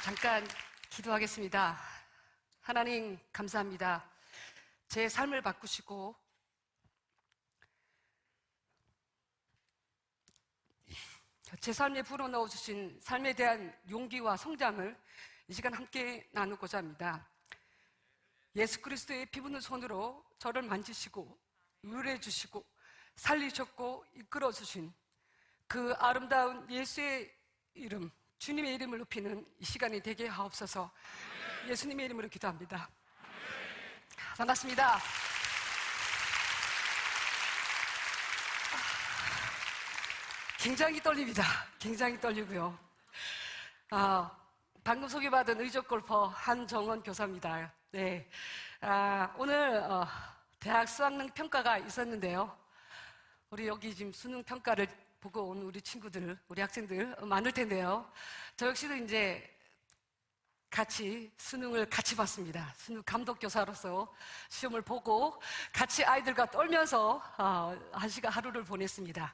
잠깐 기도하겠습니다. 하나님, 감사합니다. 제 삶을 바꾸시고 제 삶에 불어넣어주신 삶에 대한 용기와 성장을 이 시간 함께 나누고자 합니다. 예수 그리스도의 피부는 손으로 저를 만지시고 위로해 주시고 살리셨고 이끌어 주신 그 아름다운 예수의 이름, 주님의 이름을 높이는 이 시간이 되게 하옵소서. 예수님의 이름으로 기도합니다. 반갑습니다. 굉장히 떨립니다. 굉장히 떨리고요. 방금 소개받은 의족 골퍼 한정원 교사입니다. 네. 오늘 대학 수학능 평가가 있었는데요. 우리 여기 지금 수능 평가를 보고 온 우리 친구들, 우리 학생들 많을 텐데요. 저 역시도 이제 같이 수능을 같이 봤습니다. 수능 감독교사로서 시험을 보고 같이 아이들과 떨면서 하루를 보냈습니다.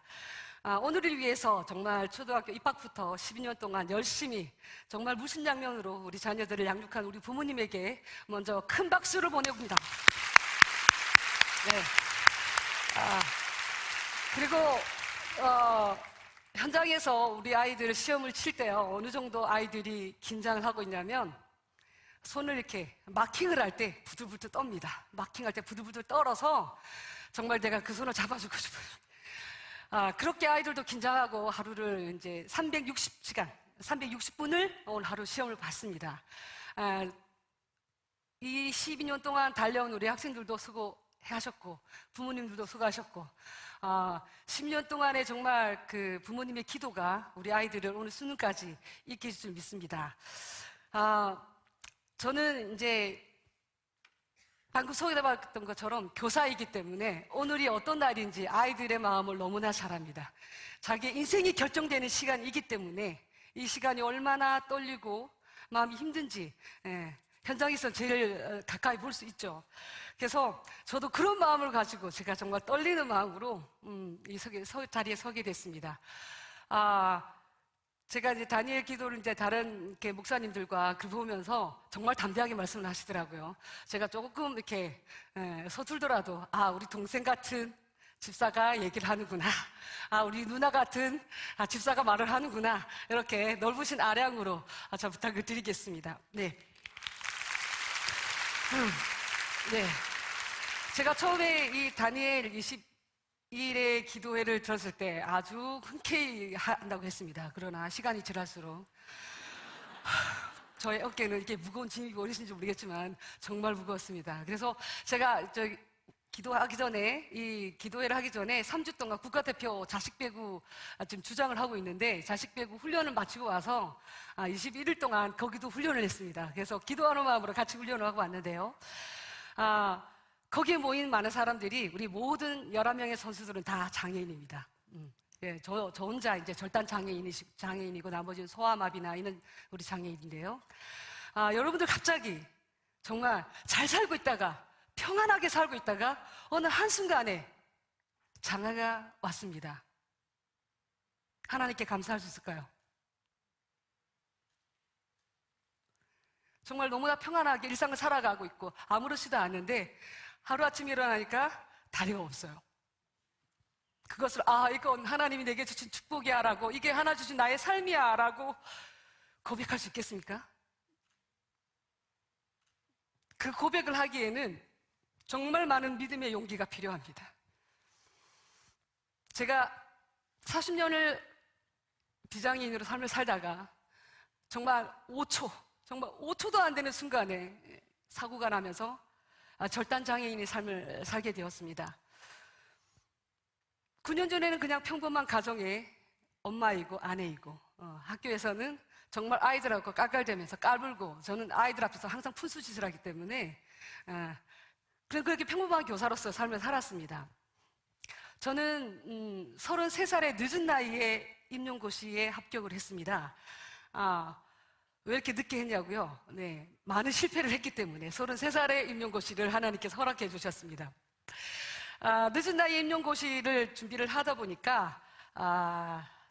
오늘을 위해서 정말 초등학교 입학부터 12년 동안 열심히 정말 무신양면으로 우리 자녀들을 양육한 우리 부모님에게 먼저 큰 박수를 보내봅니다. 네. 그리고 현장에서 우리 아이들 시험을 칠 때요, 어느 정도 아이들이 긴장을 하고 있냐면 손을 이렇게 마킹을 할 때 부들부들 떱니다. 마킹할 때 부들부들 떨어서 정말 내가 그 손을 잡아주고 싶어요. 그렇게 아이들도 긴장하고 하루를 이제 360시간, 360분을 오늘 하루 시험을 봤습니다. 이 12년 동안 달려온 우리 학생들도 수고하셨고 부모님들도 수고하셨고 10년 동안에 정말 그 부모님의 기도가 우리 아이들을 오늘 수능까지 있게 해줄 줄 믿습니다. 저는 이제 방금 소개해봤던 것처럼 교사이기 때문에 오늘이 어떤 날인지 아이들의 마음을 너무나 잘 압니다. 자기의 인생이 결정되는 시간이기 때문에 이 시간이 얼마나 떨리고 마음이 힘든지 현장에서 제일 가까이 볼 수 있죠. 그래서 저도 그런 마음을 가지고 제가 정말 떨리는 마음으로 이 자리에 서게 됐습니다. 제가 이제 다니엘 기도를 이제 다른 목사님들과 보면서 정말 담대하게 말씀을 하시더라고요. 제가 조금 이렇게 서툴더라도 우리 동생 같은 집사가 얘기를 하는구나. 우리 누나 같은 집사가 말을 하는구나. 이렇게 넓으신 아량으로 저 부탁을 드리겠습니다. 네. 네. 제가 처음에 이 다니엘 22일의 기도회를 들었을 때 아주 흔쾌히 한다고 했습니다. 그러나 시간이 지날수록 저의 어깨는 이렇게 무거운 짐이 어디신지 모르겠지만 정말 무거웠습니다. 그래서 제가 기도하기 전에, 이 기도회를 하기 전에 3주 동안 국가대표 자식 배구 지금 주장을 하고 있는데 자식 배구 훈련을 마치고 와서 21일 동안 거기도 훈련을 했습니다. 그래서 기도하는 마음으로 같이 훈련을 하고 왔는데요. 거기에 모인 많은 사람들이 우리 모든 11명의 선수들은 다 장애인입니다. 예, 저 혼자 이제 절단 장애인이고 나머지는 소아마비나 있는 우리 장애인인데요. 여러분들 갑자기 정말 잘 살고 있다가 평안하게 살고 있다가 어느 한순간에 장애가 왔습니다. 하나님께 감사할 수 있을까요? 정말 너무나 평안하게 일상을 살아가고 있고 아무렇지도 않은데 하루아침에 일어나니까 다리가 없어요. 그것을 이건 하나님이 내게 주신 축복이야 라고, 이게 하나 주신 나의 삶이야 라고 고백할 수 있겠습니까? 그 고백을 하기에는 정말 많은 믿음의 용기가 필요합니다. 제가 40년을 비장애인으로 삶을 살다가 정말 5초도 안 되는 순간에 사고가 나면서 절단 장애인의 삶을 살게 되었습니다. 9년 전에는 그냥 평범한 가정의 엄마이고 아내이고 학교에서는 정말 아이들하고 깔깔대면서 까불고, 저는 아이들 앞에서 항상 푼수짓을 하기 때문에 그렇게 평범한 교사로서 삶을 살았습니다. 저는 33살의 늦은 나이에 임용고시에 합격을 했습니다. 왜 이렇게 늦게 했냐고요? 네, 많은 실패를 했기 때문에 33살의 임용고시를 하나님께서 허락해 주셨습니다. 늦은 나이에 임용고시를 준비를 하다 보니까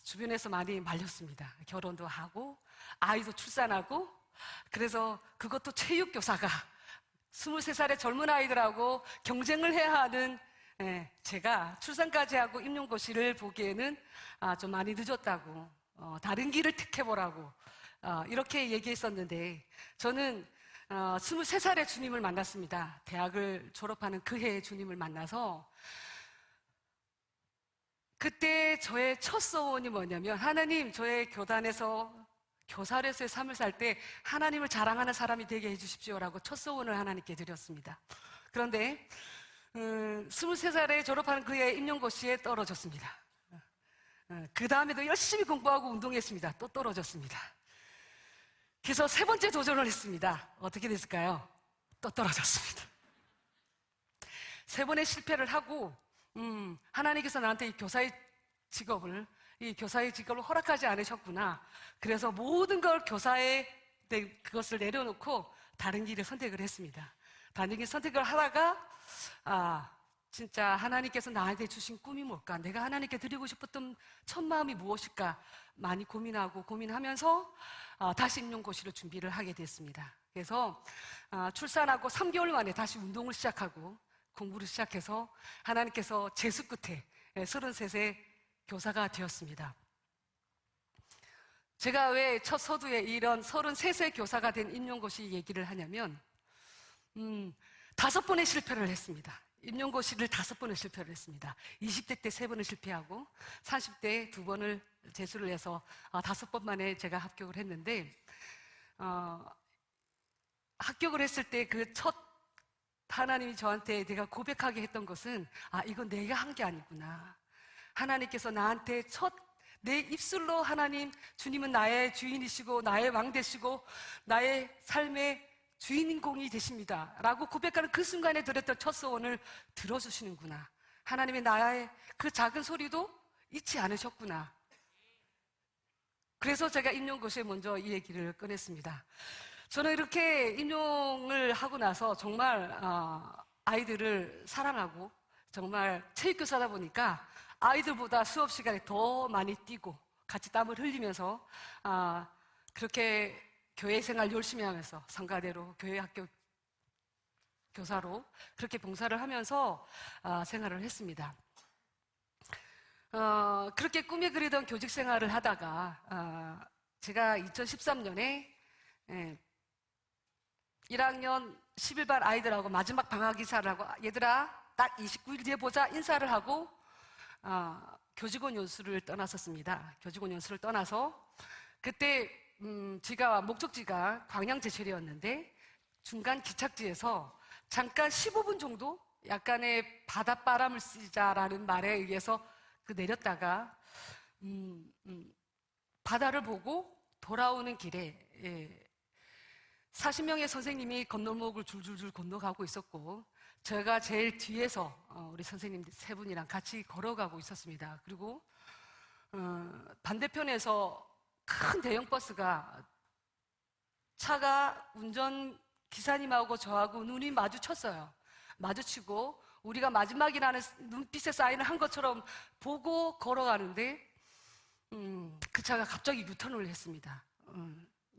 주변에서 많이 말렸습니다. 결혼도 하고 아이도 출산하고, 그래서 그것도 체육교사가 23살의 젊은 아이들하고 경쟁을 해야 하는, 제가 출산까지 하고 임용고시를 보기에는 좀 많이 늦었다고, 다른 길을 택해보라고 이렇게 얘기했었는데, 저는 23살에 주님을 만났습니다. 대학을 졸업하는 그 해에 주님을 만나서, 그때 저의 첫 소원이 뭐냐면, 하나님, 저의 교단에서 교사로서의 삶을 살 때 하나님을 자랑하는 사람이 되게 해주십시오라고 첫 소원을 하나님께 드렸습니다. 그런데 23살에 졸업하는 그해 임용고시에 떨어졌습니다. 그 다음에도 열심히 공부하고 운동했습니다. 또 떨어졌습니다. 그래서 세 번째 도전을 했습니다. 어떻게 됐을까요? 또 떨어졌습니다. 세 번의 실패를 하고 하나님께서 나한테 이 교사의 직업을 허락하지 않으셨구나. 그래서 모든 걸 그것을 내려놓고 다른 길을 선택을 했습니다. 다른 길 선택을 하다가 진짜 하나님께서 나한테 주신 꿈이 뭘까? 내가 하나님께 드리고 싶었던 첫 마음이 무엇일까? 많이 고민하면서 다시 임용고시를 준비를 하게 됐습니다. 그래서 출산하고 3개월 만에 다시 운동을 시작하고 공부를 시작해서 하나님께서 재수 끝에 33세 교사가 되었습니다. 제가 왜 첫 서두에 이런 33세 교사가 된 임용고시 얘기를 하냐면 5번의 실패를 했습니다. 임용고시를 5번을 실패를 했습니다. 20대 때 3번을 실패하고 30대 2번을 재수를 해서 5번 만에 제가 합격을 했는데, 합격을 했을 때 그 첫 하나님이 저한테 내가 고백하게 했던 것은 이건 내가 한 게 아니구나. 하나님께서 나한테 내 입술로 하나님, 주님은 나의 주인이시고 나의 왕 되시고 나의 삶의 주인공이 되십니다 라고 고백하는 그 순간에 드렸던 첫 소원을 들어주시는구나. 하나님이 나의 그 작은 소리도 잊지 않으셨구나. 그래서 제가 임용고시에 먼저 이 얘기를 꺼냈습니다. 저는 이렇게 임용을 하고 나서 정말 아이들을 사랑하고, 정말 체육교사다 보니까 아이들보다 수업 시간에 더 많이 뛰고 같이 땀을 흘리면서 그렇게 교회 생활 열심히 하면서 성가대로 교회 학교 교사로 그렇게 봉사를 하면서 생활을 했습니다. 그렇게 꿈에 그리던 교직 생활을 하다가 제가 2013년에 1학년 11반 아이들하고 마지막 방학 인사를 하고, 얘들아 딱 29일 뒤에 보자 인사를 하고 교직원 연수를 떠났었습니다. 교직원 연수를 떠나서 그때 목적지가 광양제철이었는데 중간 기착지에서 잠깐 15분 정도 약간의 바닷바람을 쐬자라는 말에 의해서 내렸다가 바다를 보고 돌아오는 길에 40명의 선생님이 건널목을 줄줄줄 건너가고 있었고, 제가 제일 뒤에서 우리 선생님 3분이랑 같이 걸어가고 있었습니다. 그리고 반대편에서 큰 대형 버스가, 차가 운전 기사님하고 저하고 눈이 마주쳤어요. 마주치고 우리가 마지막이라는 눈빛의 사인을 한 것처럼 보고 걸어가는데 그 차가 갑자기 유턴을 했습니다.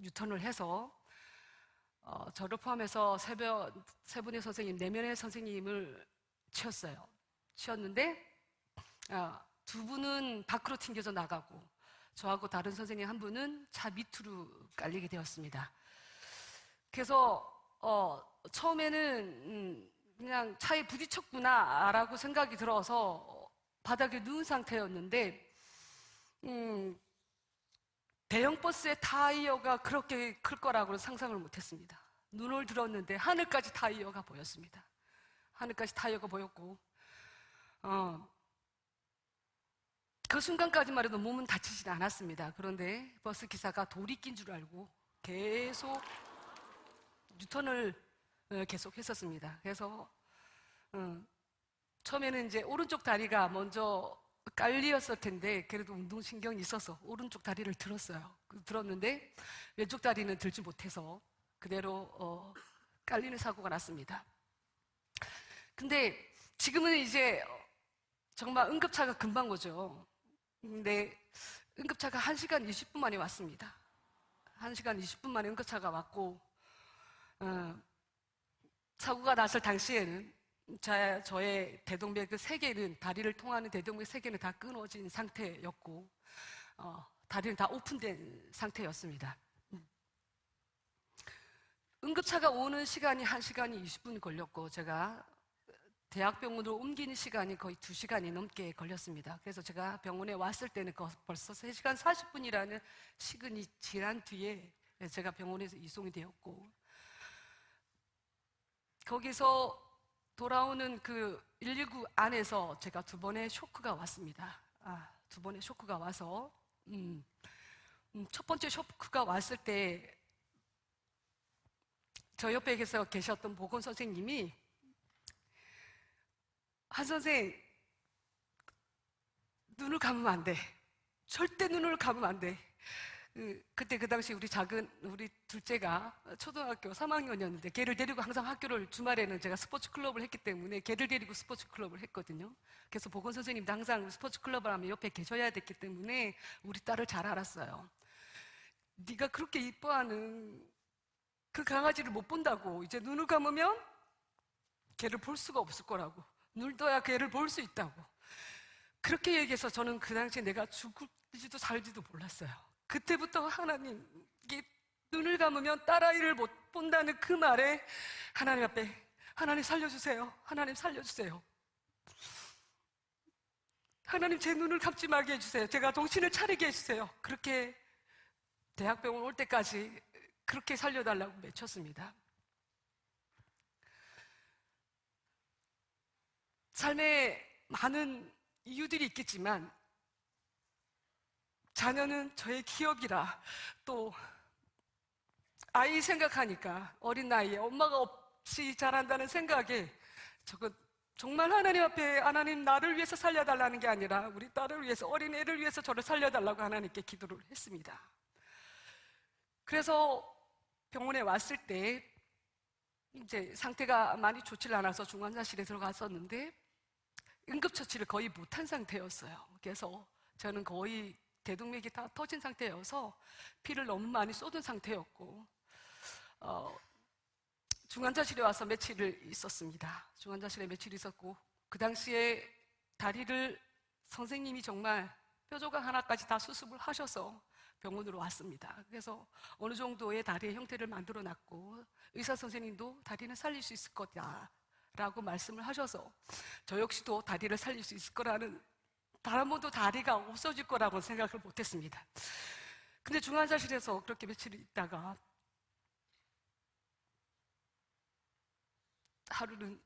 유턴을 해서 저를 포함해서 세 분의 선생님, 4명의 선생님을 치었어요. 치었는데 2분은 밖으로 튕겨져 나가고 저하고 다른 선생님 1분은 차 밑으로 깔리게 되었습니다. 그래서 처음에는 그냥 차에 부딪혔구나라고 생각이 들어서 바닥에 누운 상태였는데 대형 버스의 타이어가 그렇게 클 거라고는 상상을 못했습니다. 눈을 들었는데 하늘까지 타이어가 보였습니다. 하늘까지 타이어가 보였고 그 순간까지만 해도 몸은 다치지 않았습니다. 그런데 버스 기사가 돌이 낀 줄 알고 계속 유턴을 계속 했었습니다. 그래서 처음에는 이제 오른쪽 다리가 먼저 깔리었을 텐데 그래도 운동신경이 있어서 오른쪽 다리를 들었어요. 들었는데 왼쪽 다리는 들지 못해서 그대로 깔리는 사고가 났습니다. 근데 지금은 이제 정말 응급차가 금방 오죠. 근데 응급차가 1시간 20분 만에 왔습니다. 1시간 20분 만에 응급차가 왔고, 사고가 났을 당시에는 저의 대동맥 세 개는, 다리를 통하는 대동맥 세 개는 다 끊어진 상태였고, 다리는 다 오픈된 상태였습니다. 응급차가 오는 시간이 1시간이 20분 걸렸고, 제가 대학병원으로 옮기는 시간이 거의 2시간이 넘게 걸렸습니다. 그래서 제가 병원에 왔을 때는 벌써 3시간 40분이라는 시간이 지난 뒤에 제가 병원에서 이송이 되었고, 거기서 돌아오는 그 119 안에서 제가 2번의 쇼크가 왔습니다. 2번의 쇼크가 와서, 첫 번째 쇼크가 왔을 때, 저 옆에 계셨던 보건 선생님이, 한 선생, 눈을 감으면 안 돼. 절대 눈을 감으면 안 돼. 그때 그 당시 우리 둘째가 초등학교 3학년이었는데 걔를 데리고 항상 학교를, 주말에는 제가 스포츠 클럽을 했기 때문에 걔를 데리고 스포츠 클럽을 했거든요. 그래서 보건 선생님도 항상 스포츠 클럽을 하면 옆에 계셔야 됐기 때문에 우리 딸을 잘 알았어요. 네가 그렇게 이뻐하는 그 강아지를 못 본다고, 이제 눈을 감으면 걔를 볼 수가 없을 거라고, 눈을 떠야 걔를 볼 수 있다고 그렇게 얘기해서, 저는 그 당시에 내가 죽을지도 살지도 몰랐어요. 그때부터 하나님, 눈을 감으면 딸아이를 못 본다는 그 말에 하나님 앞에, 하나님 살려주세요, 하나님 살려주세요, 하나님 제 눈을 감지 말게 해주세요, 제가 정신을 차리게 해주세요. 그렇게 대학병원 올 때까지 그렇게 살려달라고 외쳤습니다. 삶에 많은 이유들이 있겠지만, 자녀는 저의 기억이라, 또 아이 생각하니까, 어린 나이에 엄마가 없이 자란다는 생각에, 정말 하나님 앞에, 하나님 나를 위해서 살려달라는 게 아니라 우리 딸을 위해서, 어린 애를 위해서 저를 살려달라고 하나님께 기도를 했습니다. 그래서 병원에 왔을 때 이제 상태가 많이 좋지 않아서 중환자실에 들어갔었는데, 응급처치를 거의 못한 상태였어요. 그래서 저는 거의 대동맥이 다 터진 상태여서 피를 너무 많이 쏟은 상태였고, 중환자실에 와서 며칠을 있었습니다. 중환자실에 며칠 있었고, 그 당시에 다리를 선생님이 정말 뼈조각 하나까지 다 수습을 하셔서 병원으로 왔습니다. 그래서 어느 정도의 다리의 형태를 만들어 놨고, 의사 선생님도 다리는 살릴 수 있을 거다 라고 말씀을 하셔서, 저 역시도 다리를 살릴 수 있을 거라는, 다른 분도 다리가 없어질 거라고 생각을 못했습니다. 근데 중환자실에서 그렇게 며칠 있다가 하루는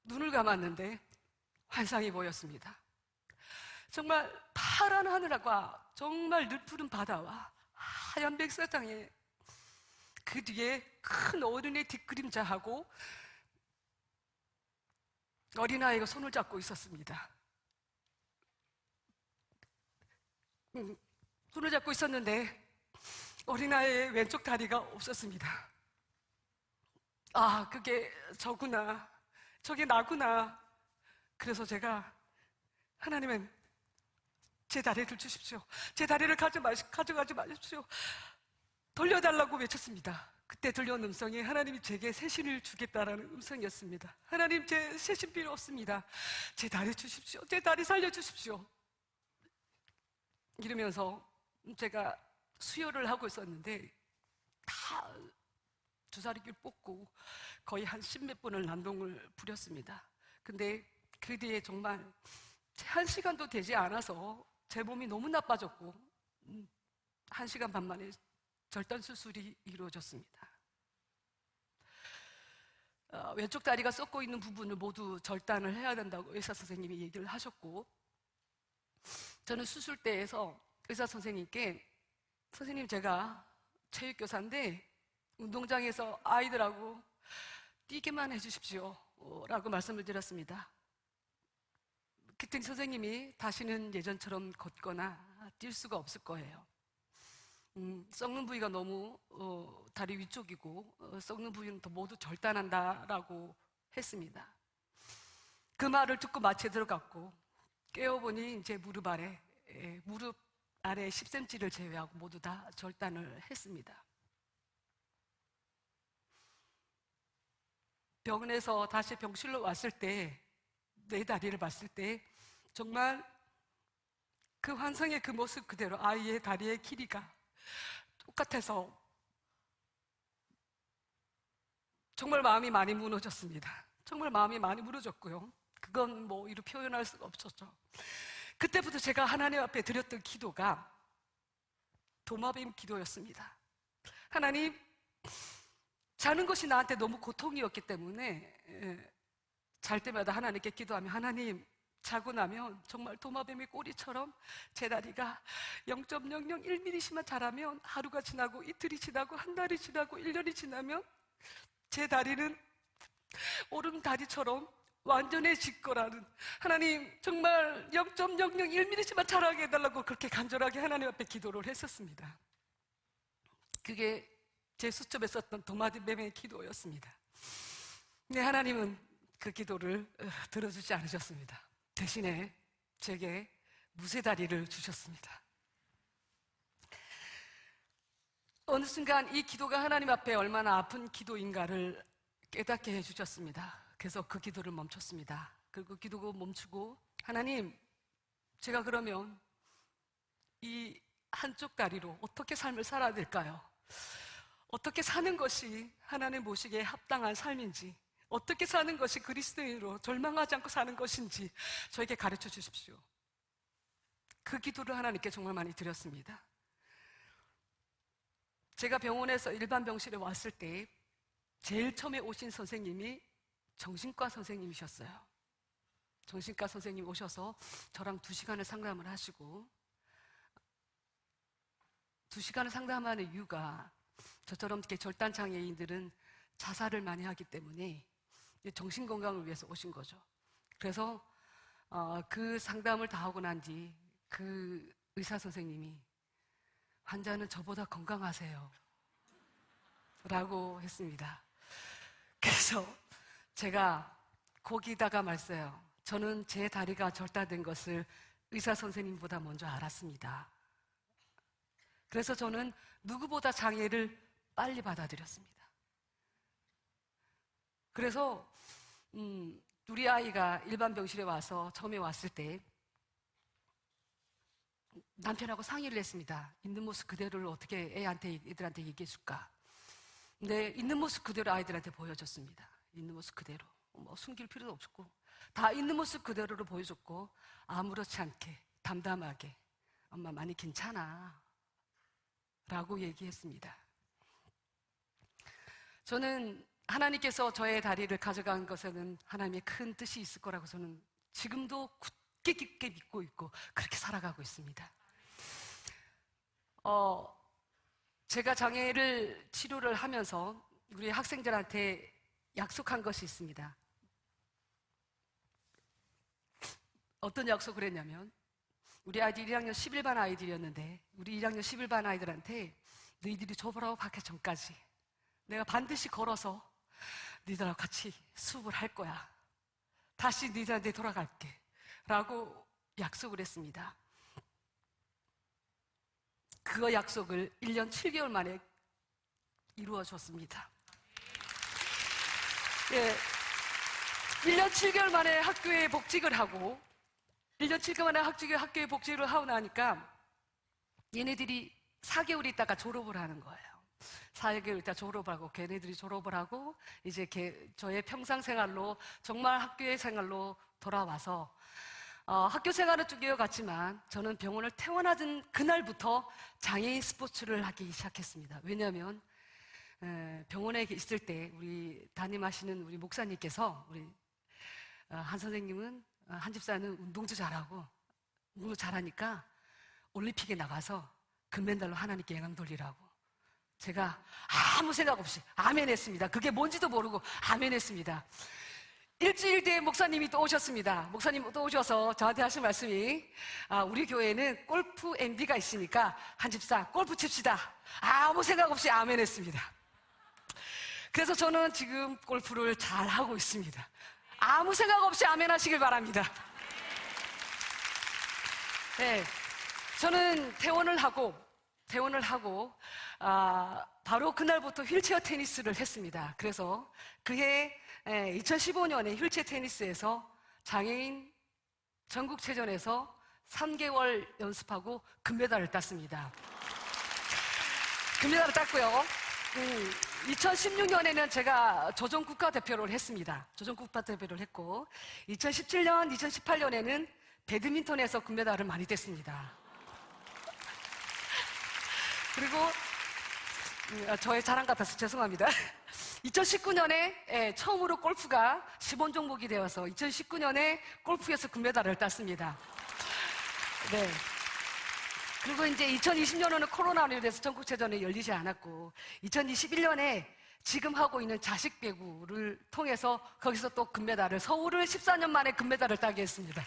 눈을 감았는데 환상이 보였습니다. 정말 파란 하늘과 정말 늘푸른 바다와 하얀 백사장에, 그 뒤에 큰 어른의 뒷그림자하고 어린아이가 손을 잡고 있었습니다. 손을 잡고 있었는데 어린아이의 왼쪽 다리가 없었습니다. 그게 저구나, 저게 나구나. 그래서 제가, 하나님은 제 다리를 주십시오, 제 다리를 가져가지 마십시오, 돌려달라고 외쳤습니다. 그때 들려온 음성이 하나님이 제게 새 신을 주겠다라는 음성이었습니다. 하나님, 제 새 신 필요 없습니다, 제 다리 주십시오, 제 다리 살려주십시오. 이러면서 제가 수혈을 하고 있었는데 다 주사리를 뽑고 거의 한 10몇 분을 난동을 부렸습니다. 근데 그 뒤에 정말 1시간도 되지 않아서 제 몸이 너무 나빠졌고 1시간 반 만에 절단 수술이 이루어졌습니다. 왼쪽 다리가 썩고 있는 부분을 모두 절단을 해야 된다고 의사 선생님이 얘기를 하셨고, 저는 수술대에서 의사 선생님께, 선생님, 제가 체육교사인데 운동장에서 아이들하고 뛰게만 해주십시오 라고 말씀을 드렸습니다. 그때 선생님이 다시는 예전처럼 걷거나 뛸 수가 없을 거예요. 썩는 부위가 너무 다리 위쪽이고 썩는 부위는 더 모두 절단한다라고 했습니다. 그 말을 듣고 마취에 들어갔고 깨어보니 이제 무릎 아래 10cm를 제외하고 모두 다 절단을 했습니다. 병원에서 다시 병실로 왔을 때 내 다리를 봤을 때 정말 그 환상의 그 모습 그대로 아이의 다리의 길이가 똑같아서 정말 마음이 많이 무너졌습니다. 정말 마음이 많이 무너졌고요. 그건 뭐 이루 표현할 수가 없었죠. 그때부터 제가 하나님 앞에 드렸던 기도가 도마뱀 기도였습니다. 하나님, 자는 것이 나한테 너무 고통이었기 때문에 잘 때마다 하나님께 기도하며 하나님, 자고 나면 정말 도마뱀의 꼬리처럼 제 다리가 0.001mm씩만 자라면 하루가 지나고 이틀이 지나고 한 달이 지나고 1년이 지나면 제 다리는 오름다리처럼 완전해질 거라는, 하나님 정말 0.001mm씩만 자라게 해달라고 그렇게 간절하게 하나님 앞에 기도를 했었습니다. 그게 제 수첩에 썼던 도마뱀의 기도였습니다. 근데 하나님은 그 기도를 들어주지 않으셨습니다. 대신에 제게 무쇠다리를 주셨습니다. 어느 순간 이 기도가 하나님 앞에 얼마나 아픈 기도인가를 깨닫게 해주셨습니다. 그래서 그 기도를 멈췄습니다. 그리고 기도가 멈추고 하나님, 제가 그러면 이 한쪽 다리로 어떻게 삶을 살아야 될까요? 어떻게 사는 것이 하나님 보시기에 합당한 삶인지, 어떻게 사는 것이 그리스도인으로 절망하지 않고 사는 것인지 저에게 가르쳐 주십시오. 그 기도를 하나님께 정말 많이 드렸습니다. 제가 병원에서 일반 병실에 왔을 때 제일 처음에 오신 선생님이 정신과 선생님이셨어요. 정신과 선생님 오셔서 저랑 2시간을 상담을 하시고, 2시간을 상담하는 이유가 저처럼 이렇게 절단장애인들은 자살을 많이 하기 때문에 정신건강을 위해서 오신 거죠. 그래서 그 상담을 다 하고 난 뒤 그 의사 선생님이 환자는 저보다 건강하세요 라고 했습니다. 그래서 제가 거기다가 말했어요. 저는 제 다리가 절단된 것을 의사 선생님보다 먼저 알았습니다. 그래서 저는 누구보다 장애를 빨리 받아들였습니다. 그래서 우리 아이가 일반 병실에 와서 처음에 왔을 때 남편하고 상의를 했습니다. 있는 모습 그대로를 어떻게 애들한테 얘기해 줄까. 근데 있는 모습 그대로 아이들한테 보여줬습니다. 있는 모습 그대로, 뭐 숨길 필요도 없었고 다 있는 모습 그대로를 보여줬고, 아무렇지 않게 담담하게 엄마 많이 괜찮아 라고 얘기했습니다. 저는 하나님께서 저의 다리를 가져간 것에는 하나님의 큰 뜻이 있을 거라고 저는 지금도 굳게 깊게 믿고 있고 그렇게 살아가고 있습니다. 제가 장애를 치료를 하면서 우리 학생들한테 약속한 것이 있습니다. 어떤 약속을 했냐면, 우리 아이들 1학년 11반 아이들이었는데 우리 1학년 11반 아이들한테 너희들이 졸업하고 가기 전까지 내가 반드시 걸어서 너희들하고 같이 수업을 할 거야. 다시 너희들한테 돌아갈게 라고 약속을 했습니다. 그 약속을 1년 7개월 만에 이루어졌습니다. 예, 1년 7개월 만에 학교에 복직을 하고 1년 7개월 만에 학교에 복직을 하고 나니까 얘네들이 4개월 있다가 졸업을 하는 거예요. 4개월 있다 졸업을 하고, 걔네들이 졸업을 하고 이제 저의 평상생활로, 정말 학교의 생활로 돌아와서 학교 생활은 쭉 이어갔지만 저는 병원을 퇴원하던 그날부터 장애인 스포츠를 하기 시작했습니다. 왜냐하면 병원에 있을 때 우리 담임하시는 우리 목사님께서, 우리 한 선생님은, 한 집사는 운동도 잘하고 운동도 잘하니까 올림픽에 나가서 금메달로 하나님께 영광 돌리라고, 제가 아무 생각 없이 아멘 했습니다. 그게 뭔지도 모르고 아멘 했습니다. 일주일 뒤에 목사님이 또 오셨습니다. 목사님 또 오셔서 저한테 하신 말씀이, 우리 교회에는 골프 MD가 있으니까 한 집사 골프 칩시다. 아무 생각 없이 아멘 했습니다. 그래서 저는 지금 골프를 잘 하고 있습니다. 아무 생각 없이 아멘 하시길 바랍니다. 네. 저는 퇴원을 하고 바로 그날부터 휠체어 테니스를 했습니다. 그래서 그해 2015년에 휠체어 테니스에서 장애인 전국체전에서 3개월 연습하고 금메달을 땄습니다. 금메달을 땄고요. 2016년에는 제가 조정 국가대표를 했습니다. 조정 국가대표를 했고 2017년, 2018년에는 배드민턴에서 금메달을 많이 땄습니다. 그리고 저의 자랑 같아서 죄송합니다. 2019년에 처음으로 골프가 시범 종목이 되어서 2019년에 골프에서 금메달을 땄습니다. 네. 그리고 이제 2020년에는 코로나로 인해서 전국체전이 열리지 않았고 2021년에 지금 하고 있는 자식 배구를 통해서 거기서 또 금메달을 서울을 14년 만에 금메달을 따게 했습니다.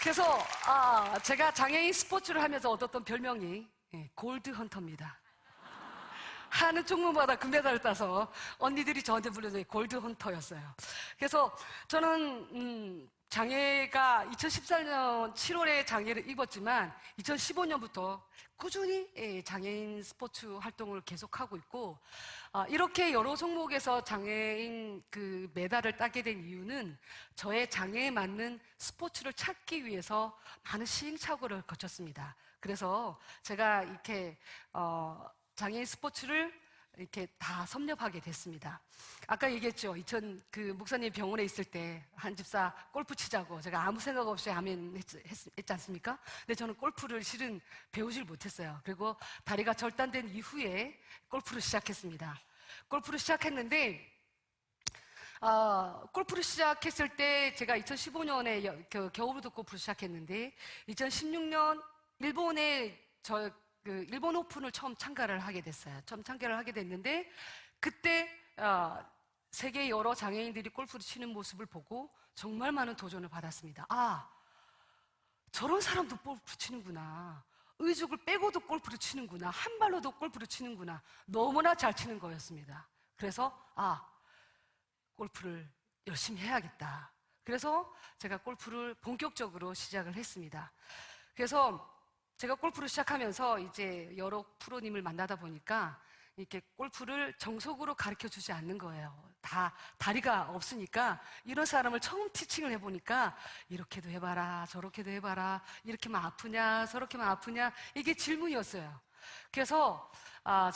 그래서 제가 장애인 스포츠를 하면서 얻었던 별명이 골드 헌터입니다. 하는 종목마다 금메달을 따서 언니들이 저한테 불러서 골드 헌터였어요. 그래서 저는 장애가 2014년 7월에 장애를 입었지만 2015년부터 꾸준히 장애인 스포츠 활동을 계속하고 있고 이렇게 여러 종목에서 장애인 그 메달을 따게 된 이유는 저의 장애에 맞는 스포츠를 찾기 위해서 많은 시행착오를 거쳤습니다. 그래서 제가 이렇게 장애인 스포츠를 이렇게 다 섭렵하게 됐습니다. 아까 얘기했죠. 목사님 병원에 있을 때 한 집사 골프 치자고 제가 아무 생각 없이 하면 했지 않습니까? 근데 저는 골프를 실은 배우질 못했어요. 그리고 다리가 절단된 이후에 골프를 시작했습니다. 골프를 시작했는데 골프를 시작했을 때 제가 2015년에 겨울도 골프를 시작했는데 2016년 일본에 일본 오픈을 처음 참가를 하게 됐어요. 처음 참가를 하게 됐는데 그때 세계 여러 장애인들이 골프를 치는 모습을 보고 정말 많은 도전을 받았습니다. 저런 사람도 골프 치는구나. 의족을 빼고도 골프를 치는구나. 한 발로도 골프를 치는구나. 너무나 잘 치는 거였습니다. 그래서 골프를 열심히 해야겠다. 그래서 제가 골프를 본격적으로 시작을 했습니다. 그래서 제가 골프를 시작하면서 이제 여러 프로님을 만나다 보니까 이렇게 골프를 정석으로 가르쳐 주지 않는 거예요. 다 다리가 없으니까 이런 사람을 처음 티칭을 해보니까 이렇게도 해봐라, 저렇게도 해봐라, 이렇게만 아프냐, 저렇게만 아프냐, 이게 질문이었어요. 그래서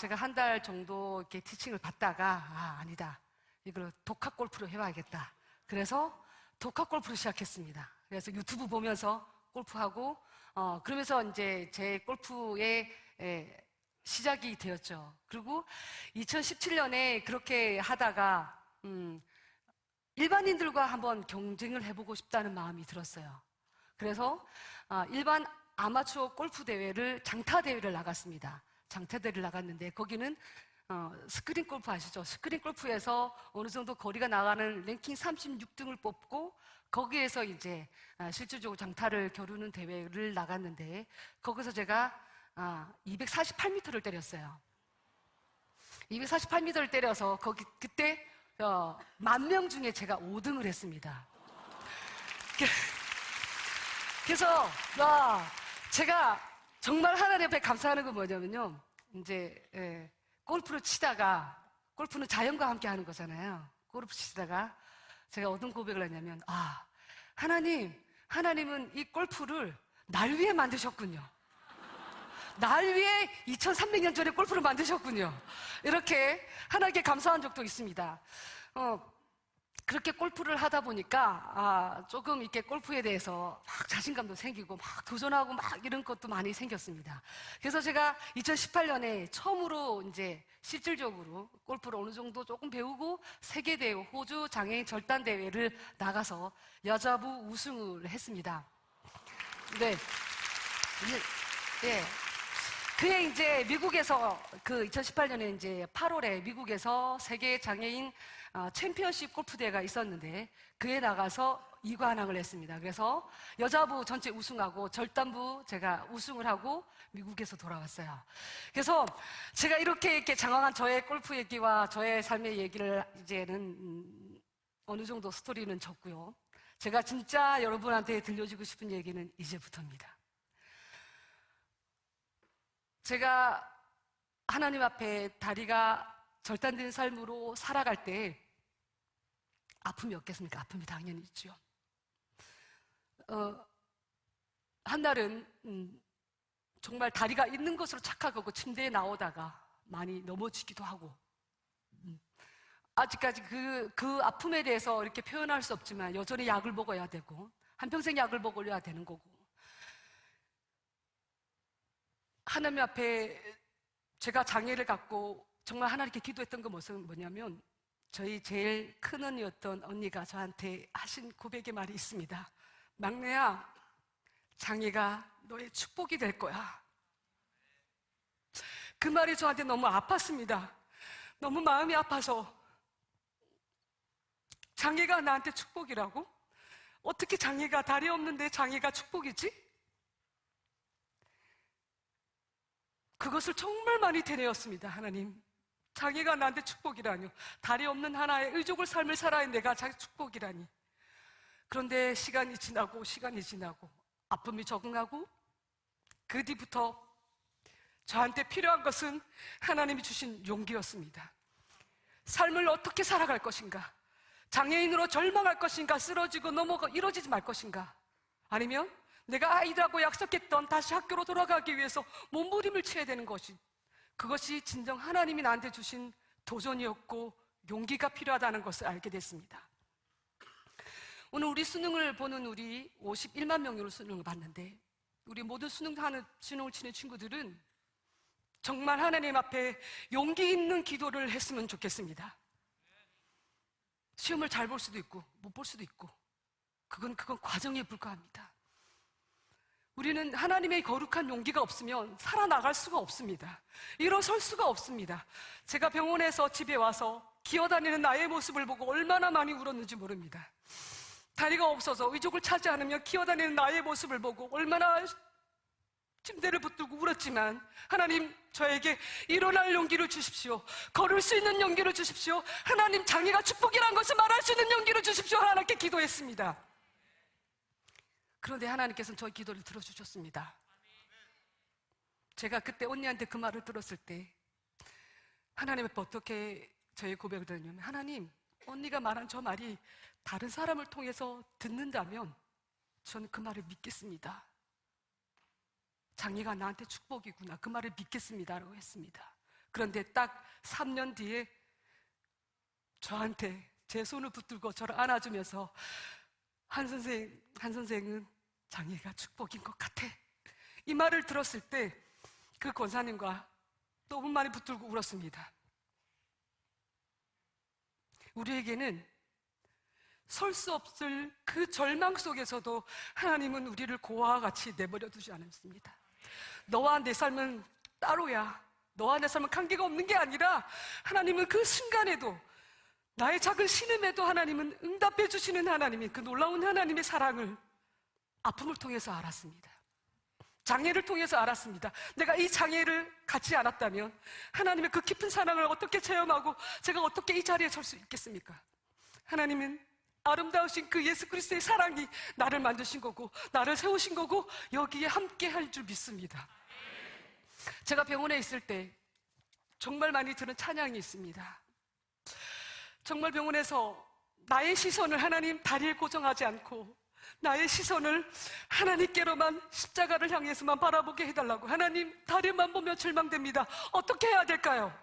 제가 한 달 정도 이렇게 티칭을 받다가 아니다. 이걸 독학 골프로 해봐야겠다. 그래서 독학 골프를 시작했습니다. 그래서 유튜브 보면서 골프하고 그러면서 이제 제 골프의 시작이 되었죠. 그리고 2017년에 그렇게 하다가 일반인들과 한번 경쟁을 해보고 싶다는 마음이 들었어요. 그래서 일반 아마추어 골프 대회를 장타 대회를 나갔습니다. 장타 대회를 나갔는데 거기는 스크린 골프 아시죠? 스크린 골프에서 어느 정도 거리가 나가는 랭킹 36등을 뽑고 거기에서 이제 실질적으로 장타를 겨루는 대회를 나갔는데 거기서 제가 248m를 때렸어요. 248m를 때려서 그때 10,000명 중에 제가 5등을 했습니다. 그래서 제가 정말 하나님 앞에 감사하는 건 뭐냐면요. 이제 골프를 치다가 골프는 자연과 함께 하는 거잖아요. 골프 치다가 제가 어떤 고백을 하냐면 하나님은 이 골프를 날 위해 만드셨군요. 날 위해 2300년 전에 골프를 만드셨군요. 이렇게 하나님께 감사한 적도 있습니다. 그렇게 골프를 하다 보니까 조금 이렇게 골프에 대해서 막 자신감도 생기고 막 도전하고 막 이런 것도 많이 생겼습니다. 그래서 제가 2018년에 처음으로 이제 실질적으로 골프를 어느 정도 조금 배우고 세계대회, 호주 장애인 절단 대회를 나가서 여자부 우승을 했습니다. 네. 네. 그해 이제 미국에서 2018년에 이제 8월에 미국에서 세계 장애인 챔피언십 골프 대회가 있었는데 그에 나가서 2관왕을 했습니다. 그래서 여자부 전체 우승하고 절단부 제가 우승을 하고 미국에서 돌아왔어요. 그래서 제가 이렇게 장황한 저의 골프 얘기와 저의 삶의 얘기를 이제는 어느 정도 스토리는 적고요. 제가 진짜 여러분한테 들려주고 싶은 얘기는 이제부터입니다. 제가 하나님 앞에 다리가 절단된 삶으로 살아갈 때 아픔이 없겠습니까? 아픔이 당연히 있죠. 한날은 정말 다리가 있는 것으로 착각하고 침대에 나오다가 많이 넘어지기도 하고, 아직까지 그 아픔에 대해서 이렇게 표현할 수 없지만 여전히 약을 먹어야 되고 한평생 약을 먹어야 되는 거고, 하나님 앞에 제가 장애를 갖고 정말 하나님께 기도했던 그 모습은 뭐냐면, 저희 제일 큰 언니였던 언니가 저한테 하신 고백의 말이 있습니다. 막내야, 장애가 너의 축복이 될 거야. 그 말이 저한테 너무 아팠습니다. 너무 마음이 아파서, 장애가 나한테 축복이라고? 어떻게 장애가, 다리 없는데 장애가 축복이지? 그것을 정말 많이 되뇌었습니다. 하나님, 장애가 나한테 축복이라뇨. 다리 없는 하나의 의족을 삶을 살아야 내가 자기 축복이라니. 그런데 시간이 지나고 아픔이 적응하고, 그 뒤부터 저한테 필요한 것은 하나님이 주신 용기였습니다. 삶을 어떻게 살아갈 것인가? 장애인으로 절망할 것인가? 쓰러지고 넘어가 이러지지 말 것인가? 아니면 내가 아이들하고 약속했던 다시 학교로 돌아가기 위해서 몸부림을 쳐야 되는 것이, 그것이 진정 하나님이 나한테 주신 도전이었고 용기가 필요하다는 것을 알게 됐습니다. 오늘 우리 수능을 보는 우리 51만 명으로 수능을 봤는데, 우리 모든 수능을 치는 친구들은 정말 하나님 앞에 용기 있는 기도를 했으면 좋겠습니다. 시험을 잘 볼 수도 있고 못 볼 수도 있고, 그건 과정에 불과합니다. 우리는 하나님의 거룩한 용기가 없으면 살아나갈 수가 없습니다. 일어설 수가 없습니다. 제가 병원에서 집에 와서 기어다니는 나의 모습을 보고 얼마나 많이 울었는지 모릅니다. 다리가 없어서 의족을 차지 않으며 기어다니는 나의 모습을 보고 얼마나 침대를 붙들고 울었지만, 하나님, 저에게 일어날 용기를 주십시오. 걸을 수 있는 용기를 주십시오. 하나님, 장애가 축복이라는 것을 말할 수 있는 용기를 주십시오. 하나님께 기도했습니다. 그런데 하나님께서는 저의 기도를 들어주셨습니다. 제가 그때 언니한테 그 말을 들었을 때 하나님 앞에 어떻게 저의 고백을 드렸냐면, 하나님, 언니가 말한 저 말이 다른 사람을 통해서 듣는다면 저는 그 말을 믿겠습니다. 장애가 나한테 축복이구나, 그 말을 믿겠습니다라고 했습니다. 그런데 딱 3년 뒤에 저한테 제 손을 붙들고 저를 안아주면서, 한 선생은 장애가 축복인 것 같아, 이 말을 들었을 때 그 권사님과 너무 많이 붙들고 울었습니다. 우리에게는 설 수 없을 그 절망 속에서도 하나님은 우리를 고아와 같이 내버려 두지 않았습니다. 너와 내 삶은 따로야, 너와 내 삶은 관계가 없는 게 아니라, 하나님은 그 순간에도, 나의 작은 신음에도 하나님은 응답해 주시는 하나님인, 그 놀라운 하나님의 사랑을 아픔을 통해서 알았습니다. 장애를 통해서 알았습니다. 내가 이 장애를 갖지 않았다면 하나님의 그 깊은 사랑을 어떻게 체험하고 제가 어떻게 이 자리에 설 수 있겠습니까? 하나님은 아름다우신 그 예수 그리스도의 사랑이 나를 만드신 거고 나를 세우신 거고 여기에 함께 할 줄 믿습니다. 제가 병원에 있을 때 정말 많이 들은 찬양이 있습니다. 정말 병원에서 나의 시선을 하나님 다리에 고정하지 않고 나의 시선을 하나님께로만, 십자가를 향해서만 바라보게 해달라고, 하나님 다리만 보면 절망됩니다, 어떻게 해야 될까요?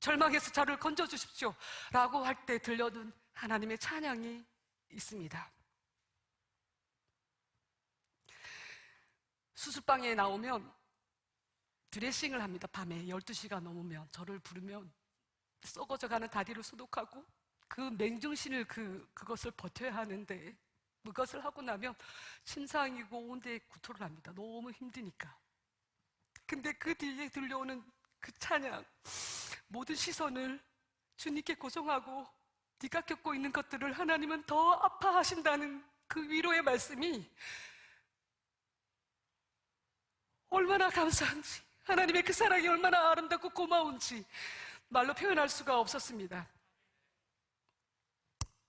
절망해서 저를 건져주십시오 라고 할 때 들려든 하나님의 찬양이 있습니다. 수술방에 나오면 드레싱을 합니다. 밤에 12시가 넘으면 저를 부르면 썩어져가는 다리를 소독하고 그 맹정신을 그것을 버텨야 하는데, 그것을 하고 나면 침상이고 온데에 구토를 합니다. 너무 힘드니까. 근데 그 뒤에 들려오는 그 찬양, 모든 시선을 주님께 고정하고 네가 겪고 있는 것들을 하나님은 더 아파하신다는 그 위로의 말씀이 얼마나 감사한지, 하나님의 그 사랑이 얼마나 아름답고 고마운지 말로 표현할 수가 없었습니다.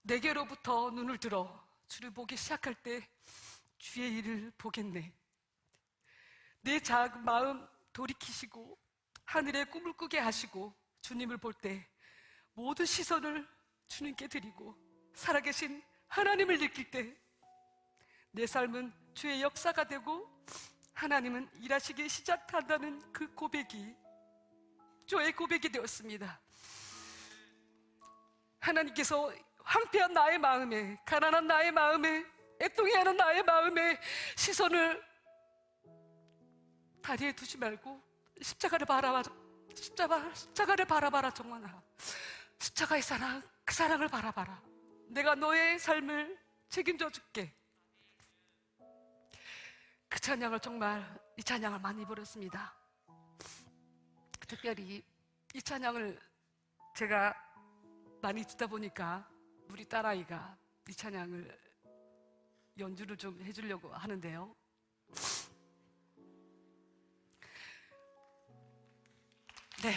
내게로부터 눈을 들어 주를 보기 시작할 때 주의 일을 보겠네. 내 작은 마음 돌이키시고 하늘의 꿈을 꾸게 하시고 주님을 볼 때 모든 시선을 주님께 드리고 살아계신 하나님을 느낄 때 내 삶은 주의 역사가 되고 하나님은 일하시기 시작한다는 그 고백이 저의 고백이 되었습니다. 하나님께서 황폐한 나의 마음에, 가난한 나의 마음에, 애통해하는 나의 마음에 시선을 다리에 두지 말고 십자가를 바라봐라 정원아. 십자가의 사랑, 그 사랑을 바라봐라. 내가 너의 삶을 책임져 줄게. 그 찬양을 정말, 이 찬양을 많이 부렸습니다. 특별히 이 찬양을 제가 많이 듣다 보니까 우리 딸아이가 이 찬양을 연주를 좀 해주려고 하는데요. 네.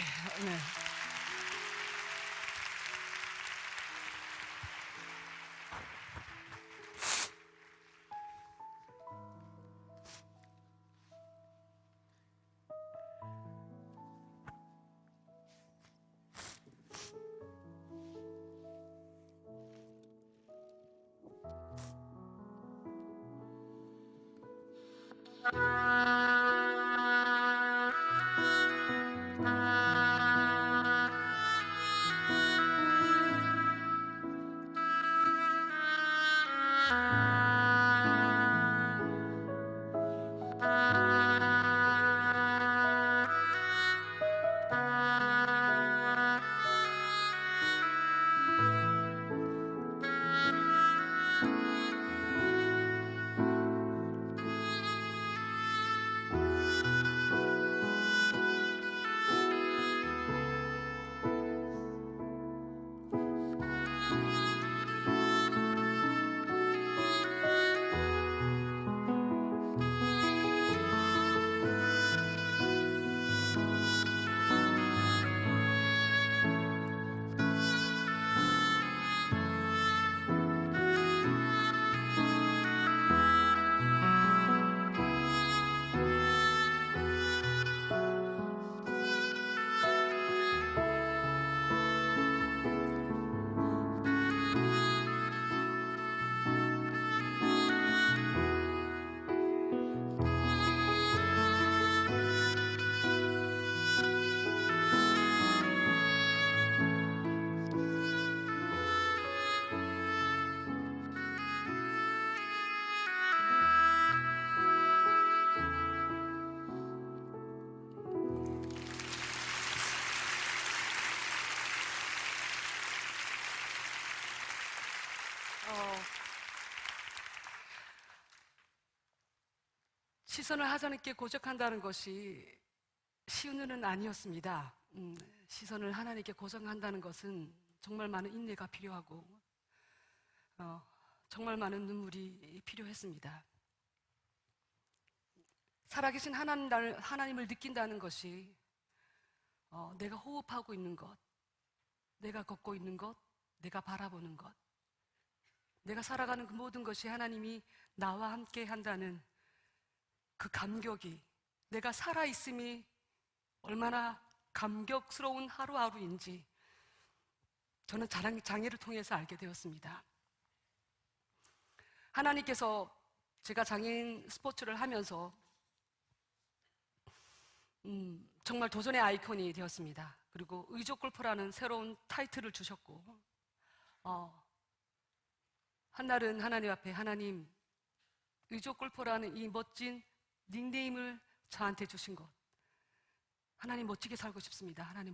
시선을 하나님께 고정한다는 것이 쉬운 일은 아니었습니다. 시선을 하나님께 고정한다는 것은 정말 많은 인내가 필요하고 정말 많은 눈물이 필요했습니다. 살아계신 하나님을 느낀다는 것이 내가 호흡하고 있는 것, 내가 걷고 있는 것, 내가 바라보는 것, 내가 살아가는 그 모든 것이 하나님이 나와 함께 한다는 그 감격이, 내가 살아있음이 얼마나 감격스러운 하루하루인지 저는 장애를 통해서 알게 되었습니다. 하나님께서 제가 장애인 스포츠를 하면서 정말 도전의 아이콘이 되었습니다. 그리고 의족골프라는 새로운 타이틀을 주셨고 한날은 하나님 앞에 하나님, 의족골프라는 이 멋진 닉네임을 저한테 주신 것, 하나님 멋지게 살고 싶습니다. 하나님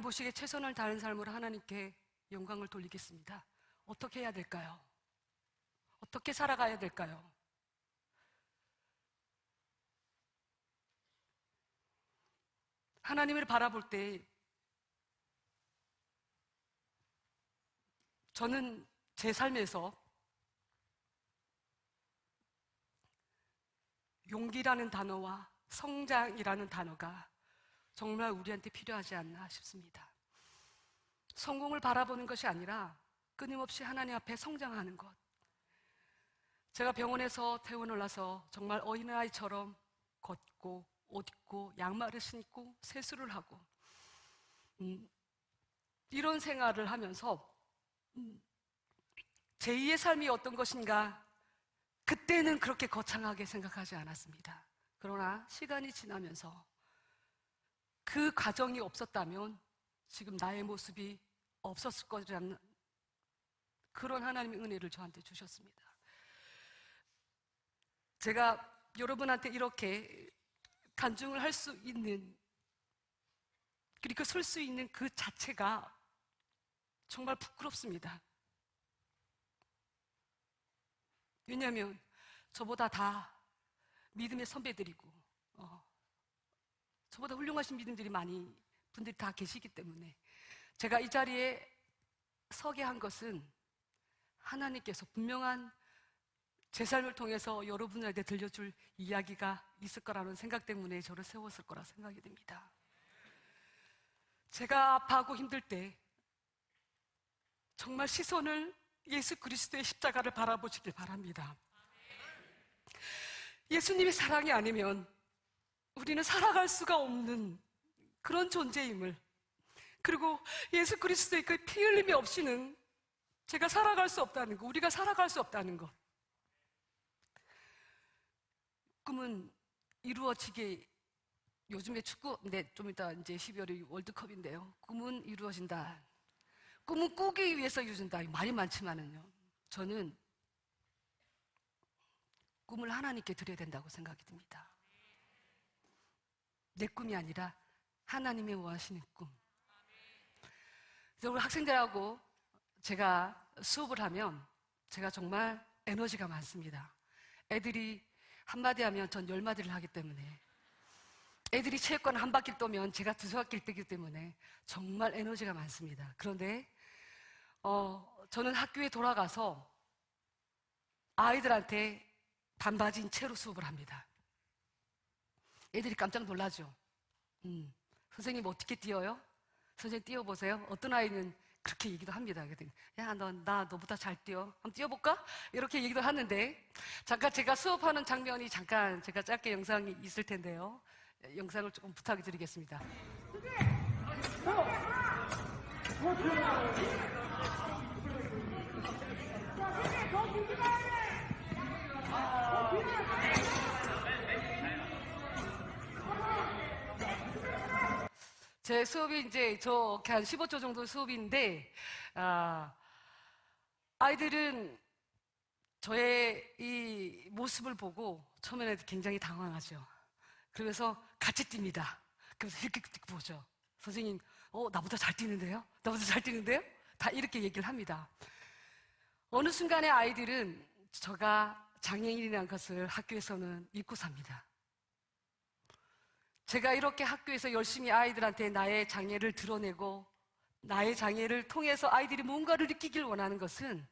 보시기에 최선을 다하는 삶으로 하나님께 영광을 돌리겠습니다. 어떻게 해야 될까요? 어떻게 살아가야 될까요? 하나님을 바라볼 때 저는 제 삶에서 용기라는 단어와 성장이라는 단어가 정말 우리한테 필요하지 않나 싶습니다. 성공을 바라보는 것이 아니라 끊임없이 하나님 앞에 성장하는 것. 제가 병원에서 퇴원을 나서 정말 어린아이처럼 걷고 옷 입고 양말을 신고 세수를 하고 이런 생활을 하면서 제2의 삶이 어떤 것인가 그때는 그렇게 거창하게 생각하지 않았습니다. 그러나 시간이 지나면서 그 과정이 없었다면 지금 나의 모습이 없었을 거라는 그런 하나님의 은혜를 저한테 주셨습니다. 제가 여러분한테 이렇게 간증을 할 수 있는, 그리고 설 수 있는 그 자체가 정말 부끄럽습니다. 왜냐하면 저보다 다 믿음의 선배들이고 저보다 훌륭하신 믿음들이 많이 분들이 다 계시기 때문에 제가 이 자리에 서게 한 것은 하나님께서 분명한 제 삶을 통해서 여러분에게 들려줄 이야기가 있을 거라는 생각 때문에 저를 세웠을 거라 생각이 됩니다. 제가 아파하고 힘들 때 정말 시선을 예수 그리스도의 십자가를 바라보시길 바랍니다. 예수님의 사랑이 아니면 우리는 살아갈 수가 없는 그런 존재임을, 그리고 예수 그리스도의 그 피 흘림이 없이는 제가 살아갈 수 없다는 것, 우리가 살아갈 수 없다는 것. 꿈은 이루어지게, 요즘에 축구인데 좀 이따 이제 12월이 월드컵인데요. 꿈은 이루어진다. 꿈은 꾸기 위해서 이루어진다. 말이 많지만은요. 저는 꿈을 하나님께 드려야 된다고 생각이 듭니다. 내 꿈이 아니라 하나님의 원하시는 꿈. 그래서 우리 학생들하고 제가 수업을 하면 제가 정말 에너지가 많습니다. 애들이 한마디 하면 전 10마디를 하기 때문에, 애들이 체육관 한 바퀴 떠면 제가 2바퀴를 뛰기 때문에 정말 에너지가 많습니다. 그런데 저는 학교에 돌아가서 아이들한테 반바지인 채로 수업을 합니다. 애들이 깜짝 놀라죠. 선생님 어떻게 뛰어요? 선생님 뛰어보세요. 어떤 아이는 그렇게 얘기도 합니다. 그랬더니 야, 나 너보다 잘 뛰어. 한번 뛰어볼까? 이렇게 얘기도 하는데, 잠깐 제가 수업하는 장면이 잠깐 제가 짧게 영상이 있을 텐데요. 영상을 조금 부탁을 드리겠습니다. 제 수업이 이제 저렇게 한 15초 정도 수업인데, 아이들은 저의 이 모습을 보고 처음에는 굉장히 당황하죠. 그러면서 같이 뜁니다. 그래서 이렇게 보죠. 선생님, 나보다 잘 뛰는데요? 나보다 잘 뛰는데요? 다 이렇게 얘기를 합니다. 어느 순간에 아이들은 제가 장애인이라는 것을 학교에서는 잊고 삽니다. 제가 이렇게 학교에서 열심히 아이들한테 나의 장애를 드러내고 나의 장애를 통해서 아이들이 뭔가를 느끼길 원하는 것은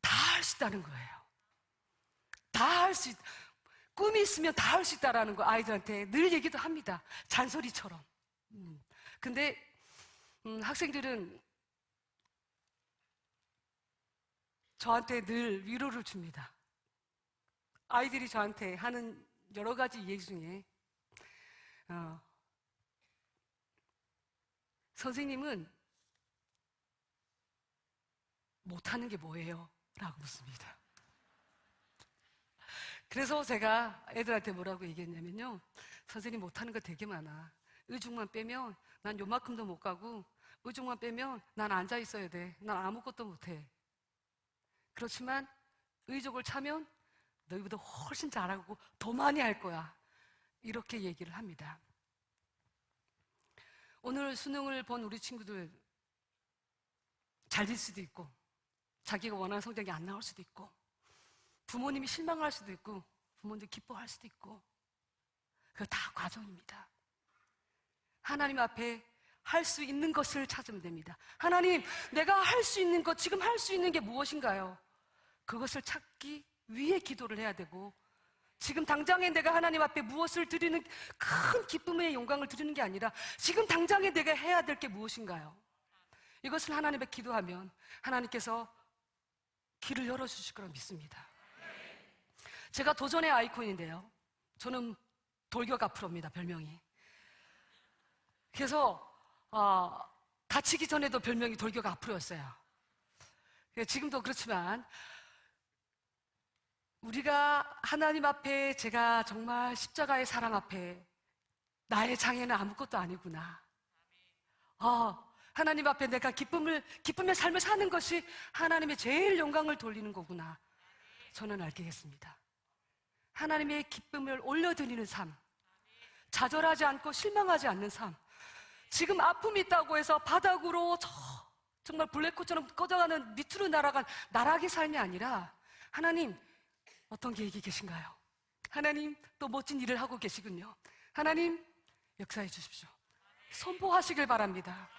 다 할 수 있다는 거예요. 다 할 수 꿈이 있으면 다 할 수 있다라는 거 아이들한테 늘 얘기도 합니다. 잔소리처럼. 근데 학생들은 저한테 늘 위로를 줍니다. 아이들이 저한테 하는 여러 가지 얘기 중에 선생님은 못하는 게 뭐예요? 라고 묻습니다. 그래서 제가 애들한테 뭐라고 얘기했냐면요, 선생님 못하는 거 되게 많아. 의중만 빼면 난 요만큼도 못 가고, 의중만 빼면 난 앉아 있어야 돼. 난 아무것도 못해. 그렇지만 의족을 차면 너희보다 훨씬 잘하고 더 많이 할 거야. 이렇게 얘기를 합니다. 오늘 수능을 본 우리 친구들 잘 될 수도 있고, 자기가 원하는 성적이 안 나올 수도 있고, 부모님이 실망할 수도 있고, 부모님들 기뻐할 수도 있고, 그거 다 과정입니다. 하나님 앞에 할 수 있는 것을 찾으면 됩니다. 하나님, 내가 할 수 있는 것, 지금 할 수 있는 게 무엇인가요? 그것을 찾기 위해 기도를 해야 되고, 지금 당장에 내가 하나님 앞에 무엇을 드리는 큰 기쁨의 영광을 드리는 게 아니라 지금 당장에 내가 해야 될 게 무엇인가요? 이것을 하나님께 기도하면 하나님께서 길을 열어주실 거라 믿습니다. 제가 도전의 아이콘인데요. 저는 돌격 앞으로입니다, 별명이. 그래서 다치기 전에도 별명이 돌격 앞으로였어요. 지금도 그렇지만 우리가 하나님 앞에 제가 정말 십자가의 사랑 앞에 나의 장애는 아무것도 아니구나. 하나님 앞에 내가 기쁨의 삶을 사는 것이 하나님의 제일 영광을 돌리는 거구나. 저는 알게 됐습니다. 하나님의 기쁨을 올려드리는 삶, 좌절하지 않고 실망하지 않는 삶. 지금 아픔이 있다고 해서 바닥으로 정말 블랙홀처럼 꺼져가는 밑으로 날아간 나락의 삶이 아니라 하나님 어떤 계획이 계신가요? 하나님 또 멋진 일을 하고 계시군요. 하나님 역사해 주십시오. 선포하시길 바랍니다.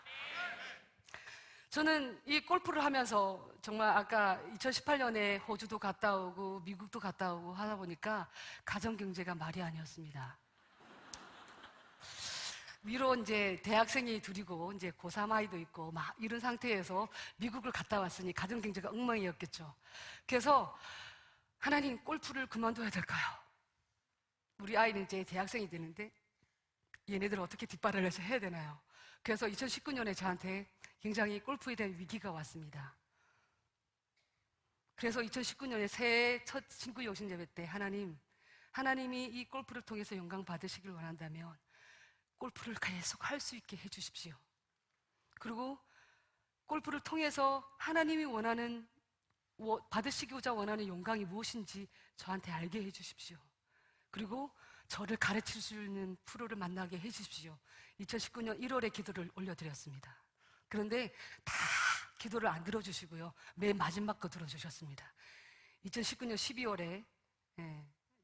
저는 이 골프를 하면서 정말 아까 2018년에 호주도 갔다 오고 미국도 갔다 오고 하다 보니까 가정 경제가 말이 아니었습니다. 위로 이제 대학생이 둘이고 이제 고3 아이도 있고 막 이런 상태에서 미국을 갔다 왔으니 가정 경제가 엉망이었겠죠. 그래서 하나님 골프를 그만둬야 될까요? 우리 아이는 이제 대학생이 되는데 얘네들 어떻게 뒷발을 해서 해야 되나요? 그래서 2019년에 저한테 굉장히 골프에 대한 위기가 왔습니다. 그래서 2019년에 새해 첫 친구 영신 예배 때 하나님이 이 골프를 통해서 영광 받으시길 원한다면 골프를 계속 할 수 있게 해주십시오. 그리고 골프를 통해서 하나님이 받으시고자 원하는 영광이 무엇인지 저한테 알게 해주십시오. 그리고 저를 가르칠 수 있는 프로를 만나게 해주십시오. 2019년 1월에 기도를 올려드렸습니다. 그런데 다 기도를 안 들어주시고요. 맨 마지막 거 들어주셨습니다. 2019년 12월에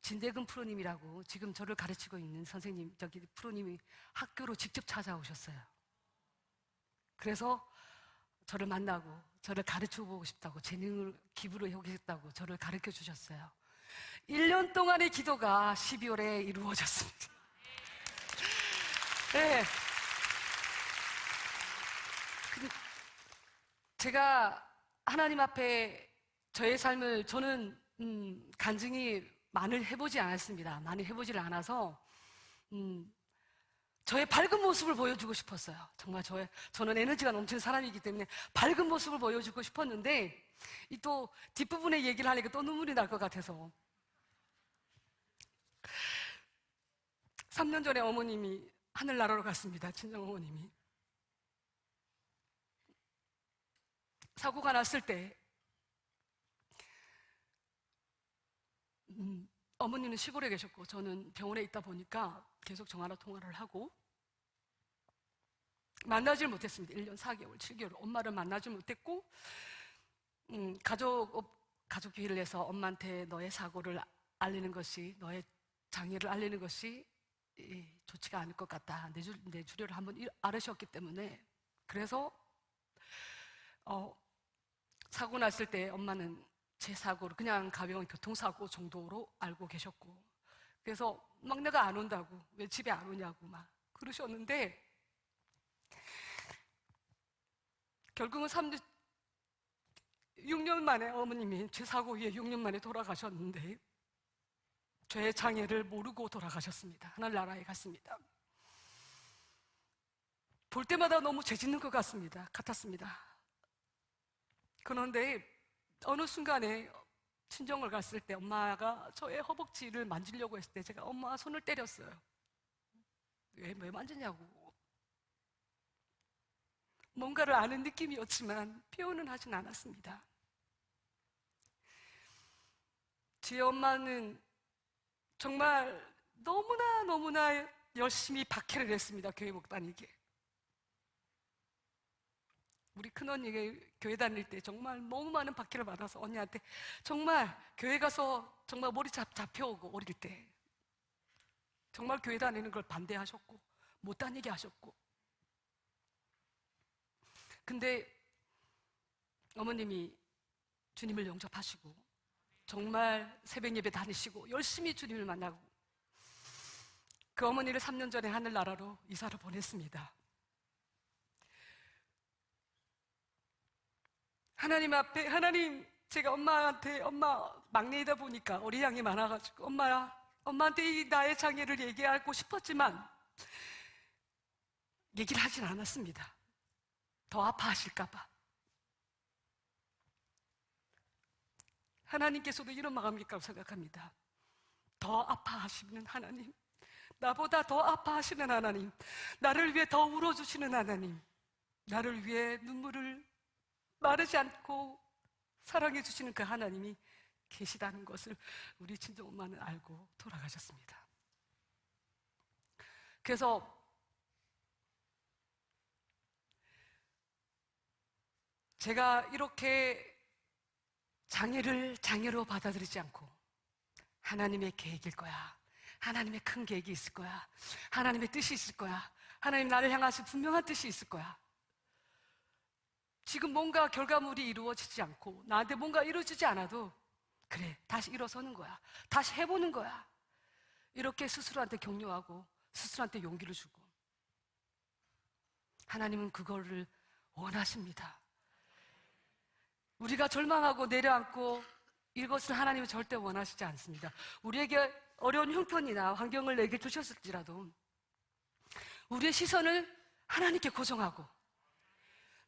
진대근 프로님이라고 지금 저를 가르치고 있는 선생님, 프로님이 학교로 직접 찾아오셨어요. 그래서 저를 만나고 저를 가르쳐 보고 싶다고 재능을 기부를 해보겠다고 저를 가르쳐 주셨어요. 1년 동안의 기도가 12월에 이루어졌습니다. 네. 제가 하나님 앞에 저의 삶을 저는 간증이 많이 해보지 않았습니다. 많이 해보질 않아서 저의 밝은 모습을 보여주고 싶었어요. 정말 저는 에너지가 넘치는 사람이기 때문에 밝은 모습을 보여주고 싶었는데 이 또 뒷부분의 얘기를 하니까 또 눈물이 날 것 같아서 3년 전에 어머님이 하늘나라로 갔습니다. 친정 어머님이. 사고가 났을 때 어머니는 시골에 계셨고 저는 병원에 있다 보니까 계속 전화로 통화를 하고 만나질 못했습니다. 1년 4개월, 7개월 엄마를 만나질 못했고 가족회의를 해서 엄마한테 너의 사고를 알리는 것이 너의 장애를 알리는 것이 좋지가 않을 것 같다. 내 주례를 한번 알으셨기 때문에 그래서 사고 났을 때 엄마는 제 사고를 그냥 가벼운 교통사고 정도로 알고 계셨고 그래서 막 내가 안 온다고 왜 집에 안 오냐고 막 그러셨는데 결국은 6년 만에 어머님이 제 사고 후에 6년 만에 돌아가셨는데 저의 장애를 모르고 돌아가셨습니다. 하늘나라에 갔습니다. 볼 때마다 너무 죄 짓는 것 같았습니다. 그런데 어느 순간에 친정을 갔을 때 엄마가 저의 허벅지를 만지려고 했을 때 제가 엄마 손을 때렸어요. 왜 만지냐고. 뭔가를 아는 느낌이었지만 표현은 하진 않았습니다. 제 엄마는 정말 너무나 열심히 박해를 했습니다. 교회 목 다니게. 우리 큰언니가 교회 다닐 때 정말 너무 많은 박해를 받아서 언니한테 정말 교회 가서 정말 머리 잡혀오고 어릴 때 정말 교회 다니는 걸 반대하셨고 못 다니게 하셨고 근데 어머님이 주님을 영접하시고 정말 새벽 예배 다니시고 열심히 주님을 만나고 그 어머니를 3년 전에 하늘나라로 이사를 보냈습니다. 하나님 앞에, 하나님, 제가 엄마한테, 엄마 막내이다 보니까 어린 양이 많아가지고 엄마한테 이 나의 장애를 얘기하고 싶었지만 얘기를 하진 않았습니다. 더 아파하실까봐. 하나님께서도 이런 마음일까 생각합니다. 더 아파하시는 하나님, 나보다 더 아파하시는 하나님, 나를 위해 더 울어주시는 하나님, 나를 위해 눈물을 마르지 않고 사랑해 주시는 그 하나님이 계시다는 것을 우리 친정엄마는 알고 돌아가셨습니다. 그래서 제가 이렇게 장애를 장애로 받아들이지 않고 하나님의 계획일 거야, 하나님의 큰 계획이 있을 거야, 하나님의 뜻이 있을 거야, 하나님 나를 향하신 분명한 뜻이 있을 거야, 지금 뭔가 결과물이 이루어지지 않고 나한테 뭔가 이루어지지 않아도 그래, 다시 일어서는 거야, 다시 해보는 거야, 이렇게 스스로한테 격려하고 스스로한테 용기를 주고, 하나님은 그거를 원하십니다. 우리가 절망하고 내려앉고 이것을 하나님은 절대 원하시지 않습니다. 우리에게 어려운 형편이나 환경을 내게 주셨을지라도 우리의 시선을 하나님께 고정하고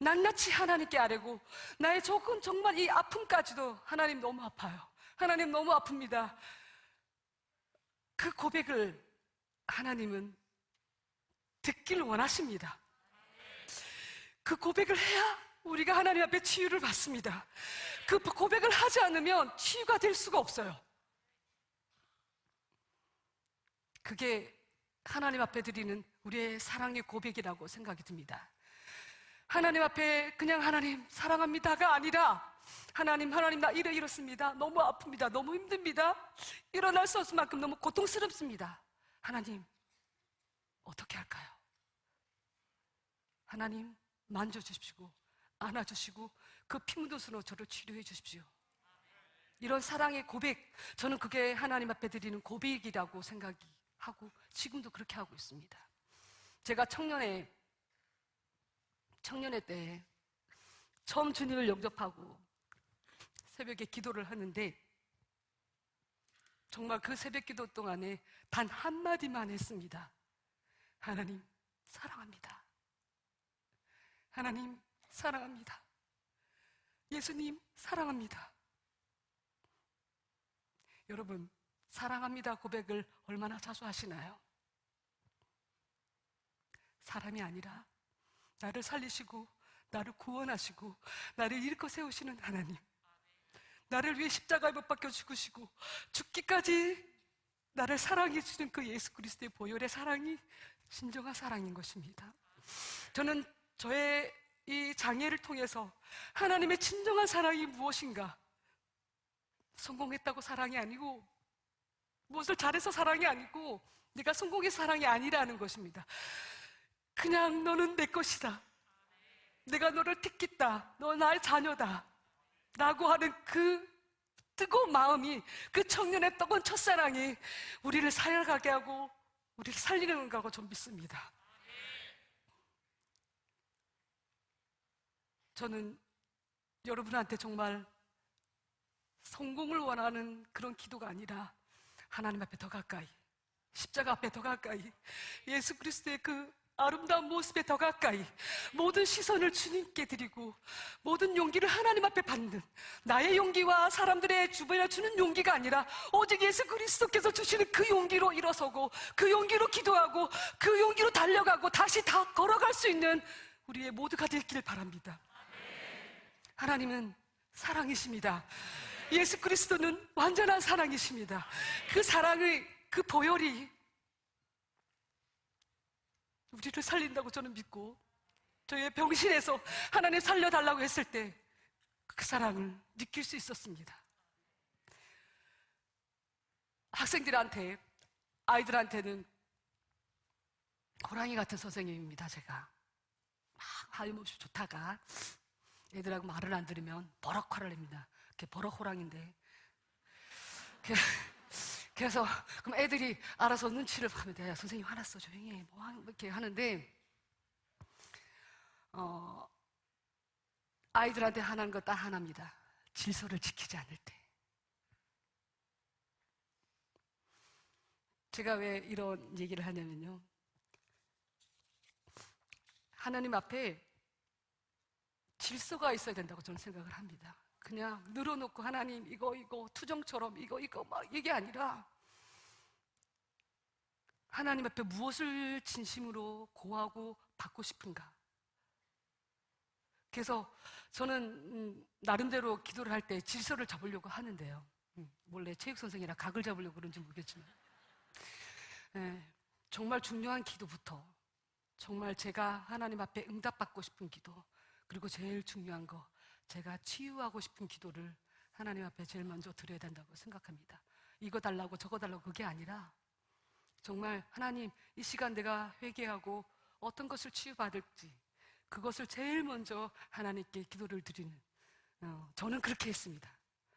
낱낱이 하나님께 아뢰고, 나의 조금 정말 이 아픔까지도 하나님 너무 아파요, 하나님 너무 아픕니다, 그 고백을 하나님은 듣기를 원하십니다. 그 고백을 해야 우리가 하나님 앞에 치유를 받습니다. 그 고백을 하지 않으면 치유가 될 수가 없어요. 그게 하나님 앞에 드리는 우리의 사랑의 고백이라고 생각이 듭니다. 하나님 앞에 그냥 하나님 사랑합니다가 아니라 하나님 나 이렇습니다, 너무 아픕니다, 너무 힘듭니다, 일어날 수 없을 만큼 너무 고통스럽습니다, 하나님 어떻게 할까요? 하나님 만져주십시오, 안아주시고 그 피 묻은 손으로 저를 치료해 주십시오. 이런 사랑의 고백, 저는 그게 하나님 앞에 드리는 고백이라고 생각하고 지금도 그렇게 하고 있습니다. 제가 청년회 때 처음 주님을 영접하고 새벽에 기도를 하는데 정말 그 새벽 기도 동안에 단 한마디만 했습니다. 하나님 사랑합니다, 하나님 사랑합니다, 예수님 사랑합니다. 여러분, 사랑합니다 고백을 얼마나 자주 하시나요? 사람이 아니라 나를 살리시고 나를 구원하시고 나를 일으켜 세우시는 하나님, 나를 위해 십자가에 못 박혀 죽으시고 죽기까지 나를 사랑해 주시는 그 예수 그리스도의 보혈의 사랑이 진정한 사랑인 것입니다. 저는 저의 이 장애를 통해서 하나님의 진정한 사랑이 무엇인가, 성공했다고 사랑이 아니고 무엇을 잘해서 사랑이 아니고 내가 성공해서 사랑이 아니라는 것입니다. 그냥 너는 내 것이다, 내가 너를 택했다, 너 나의 자녀다 라고 하는 그 뜨거운 마음이, 그 청년의 뜨거운 첫사랑이 우리를 살아가게 하고 우리를 살리는 거라고 좀 믿습니다. 저는 여러분한테 정말 성공을 원하는 그런 기도가 아니라 하나님 앞에 더 가까이, 십자가 앞에 더 가까이, 예수 그리스도의 그 아름다운 모습에 더 가까이 모든 시선을 주님께 드리고 모든 용기를 하나님 앞에 받는, 나의 용기와 사람들의 주변에 주는 용기가 아니라 오직 예수 그리스도께서 주시는 그 용기로 일어서고 그 용기로 기도하고 그 용기로 달려가고 다시 다 걸어갈 수 있는 우리의 모두가 되길 바랍니다. 하나님은 사랑이십니다. 예수 그리스도는 완전한 사랑이십니다. 그 사랑의 그 보혈이 우리를 살린다고 저는 믿고, 저의 병실에서 하나님 살려달라고 했을 때 그 사랑을 느낄 수 있었습니다. 학생들한테, 아이들한테는 호랑이 같은 선생님입니다. 제가 막 하염없이 좋다가 애들하고 말을 안 들으면 버럭 화를 냅니다. 그게 버럭 호랑인데 그- 그래서 그럼 애들이 알아서 눈치를 하면 돼. 야, 선생님 화났어, 조용히 해. 뭐 이렇게 하는데 아이들한테 하나는 거 딱 하나입니다. 질서를 지키지 않을 때. 제가 왜 이런 얘기를 하냐면요, 하나님 앞에 질서가 있어야 된다고 저는 생각을 합니다. 그냥 늘어놓고 하나님 이거 투정처럼 이거 막 이게 아니라 하나님 앞에 무엇을 진심으로 고하고 받고 싶은가. 그래서 저는 나름대로 기도를 할 때 질서를 잡으려고 하는데요. 원래 체육 선생이라 각을 잡으려고 그런지 모르겠지만, 예, 정말 중요한 기도부터, 정말 제가 하나님 앞에 응답받고 싶은 기도, 그리고 제일 중요한 거, 제가 치유하고 싶은 기도를 하나님 앞에 제일 먼저 드려야 된다고 생각합니다. 이거 달라고 저거 달라고 그게 아니라 정말 하나님, 이 시간 내가 회개하고 어떤 것을 치유받을지 그것을 제일 먼저 하나님께 기도를 드리는, 저는 그렇게 했습니다.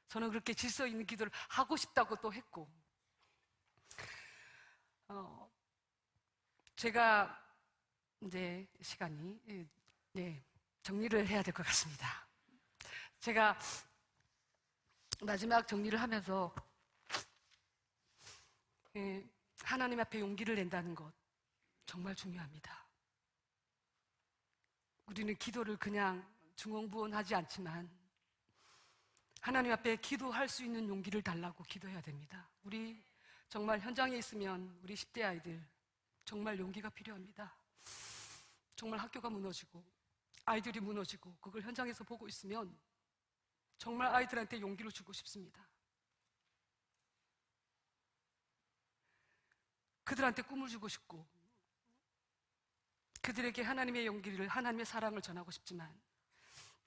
저는 그렇게 질서 있는 기도를 하고 싶다고 또 했고, 제가 이제 시간이, 네, 정리를 해야 될 것 같습니다. 제가 마지막 정리를 하면서, 하나님 앞에 용기를 낸다는 것 정말 중요합니다. 우리는 기도를 그냥 중언부언하지 않지만 하나님 앞에 기도할 수 있는 용기를 달라고 기도해야 됩니다. 우리 정말 현장에 있으면 우리 10대 아이들 정말 용기가 필요합니다. 정말 학교가 무너지고 아이들이 무너지고 그걸 현장에서 보고 있으면 정말 아이들한테 용기를 주고 싶습니다. 그들한테 꿈을 주고 싶고 그들에게 하나님의 용기를, 하나님의 사랑을 전하고 싶지만,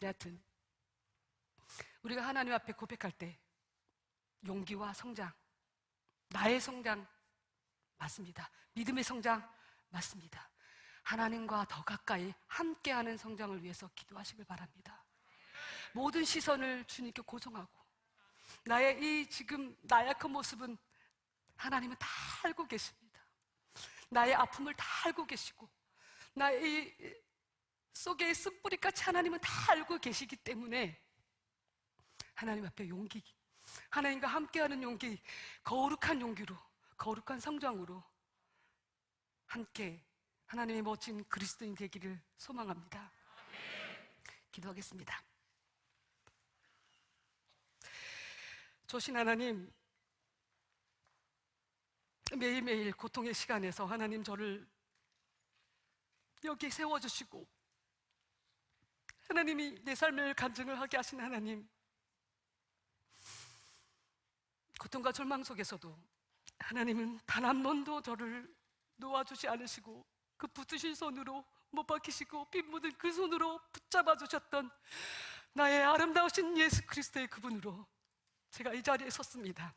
여하튼 우리가 하나님 앞에 고백할 때 용기와 성장, 나의 성장 맞습니다. 믿음의 성장 맞습니다. 하나님과 더 가까이 함께하는 성장을 위해서 기도하시길 바랍니다. 모든 시선을 주님께 고정하고, 나의 이 지금 나약한 모습은 하나님은 다 알고 계십니다. 나의 아픔을 다 알고 계시고 나의 이 속에 쓴뿌리같이 하나님은 다 알고 계시기 때문에 하나님 앞에 용기, 하나님과 함께하는 용기, 거룩한 용기로, 거룩한 성장으로 함께 하나님의 멋진 그리스도인 되기를 소망합니다. 기도하겠습니다. 조신 하나님, 매일매일 고통의 시간에서 하나님 저를 여기 세워주시고 하나님이 내 삶을 간증을 하게 하신 하나님, 고통과 절망 속에서도 하나님은 단 한 번도 저를 놓아주지 않으시고 그 붙으신 손으로, 못 박히시고 피 묻은 그 손으로 붙잡아 주셨던 나의 아름다우신 예수 그리스도의 그분으로 제가 이 자리에 섰습니다.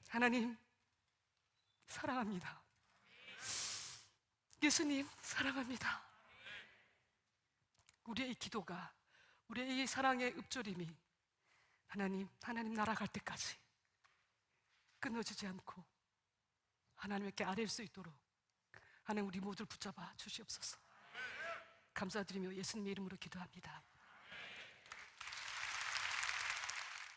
하나님 사랑합니다. 예수님 사랑합니다. 우리의 이 기도가, 우리의 이 사랑의 읊조림이 하나님 날아갈 때까지 끊어지지 않고 하나님께 아뢰일 수 있도록 하나님 우리 모두를 붙잡아 주시옵소서. 감사드리며 예수님의 이름으로 기도합니다.